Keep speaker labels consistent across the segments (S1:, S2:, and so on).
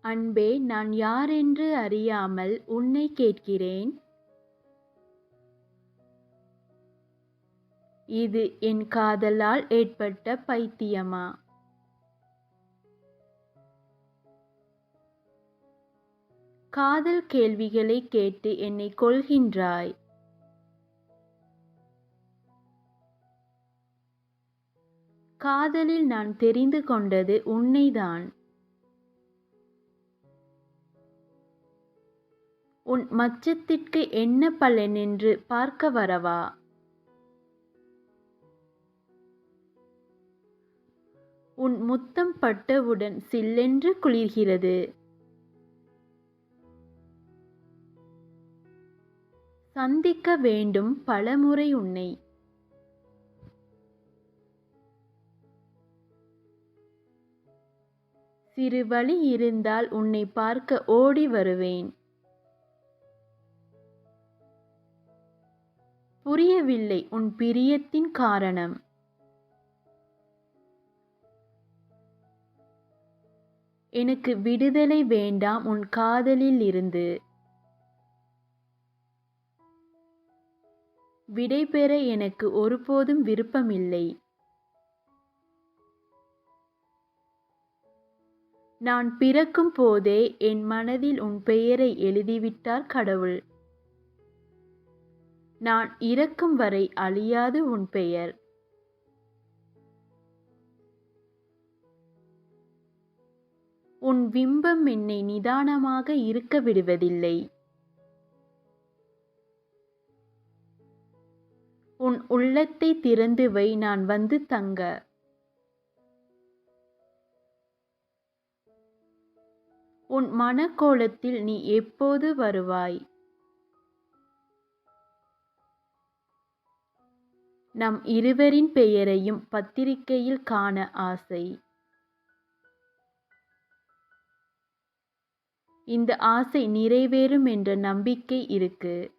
S1: அன்பே, நான் யாரென்று அறியாமல் உன்னைக் கேட்கிறேன். இது என் காதலால் ஏற்பட்ட பைத்தியமா? காதல் கேள்விகளைக் கேட்டு என்னைக் கொல்கின்றாய். காதலில் நான் தெரிந்து கொண்டது உன்னைத்தான். உன் மச்சத்திற்கு என்ன பலனென்று பார்க்க வரவா? உன் முத்தம் பட்டவுடன் சில்லென்று குளிர்கிறது. சந்திக்க வேண்டும் பலமுறை உன்னை. சிறு வழி இருந்தால் உன்னை பார்க்க ஓடி வருவேன். புரியவில்லை உன் பிரியத்தின் காரணம். எனக்கு விடுதலை வேண்டாம் உன் காதலில் இருந்து. விடை பெற எனக்கு ஒருபோதும் விருப்பமில்லை. நான் பிறக்கும் போதே என் மனதில் உன் பெயரை எழுதிவிட்டார் கடவுள். நான் இறக்கும் வரை அழியாது உன் பெயர். உன் பிம்பம் என்னை நிதானமாக இருக்க விடுவதில்லை. உன் உள்ளத்தை திறந்து வை, நான் வந்து தங்க. உன் மனக்கோலத்தில் நீ எப்போது வருவாய்? நம் இருவரின் பெயரையும் பத்திரிகையில் காண ஆசை. இந்த ஆசை நிறைவேறும் என்ற நம்பிக்கை இருக்கு.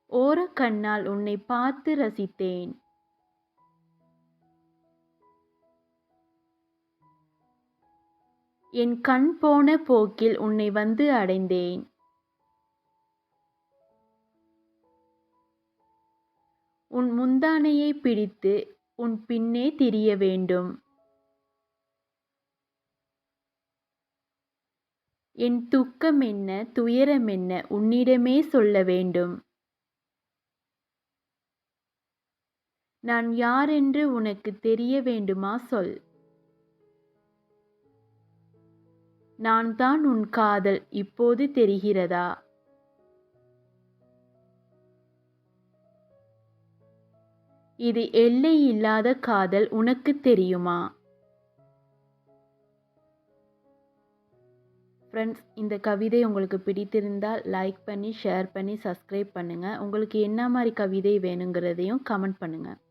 S1: ஓரக்கண்ணால் உன்னை பார்த்து ரசித்தேன். என் கண் போன போக்கில் உன்னை வந்து அடைந்தேன். உன் முந்தானையை பிடித்து உன் பின்னே திரிய வேண்டும். என் துக்கம் என்ன துயரம் என்ன உன்னிடமே சொல்ல வேண்டும். நான் யாரென்று உனக்கு தெரிய வேண்டுமா சொல். நான் தான் உன் காதல் இப்போது தெரிகிறதா? இது எல்லை இல்லாத காதல் உனக்கு தெரியுமா? ஃப்ரெண்ட்ஸ், இந்த கவிதை உங்களுக்கு பிடித்திருந்தால் லைக் பண்ணி ஷேர் பண்ணி சப்ஸ்கிரைப் பண்ணுங்கள். உங்களுக்கு என்ன மாதிரி கவிதை வேணுங்கிறதையும் கமெண்ட் பண்ணுங்கள்.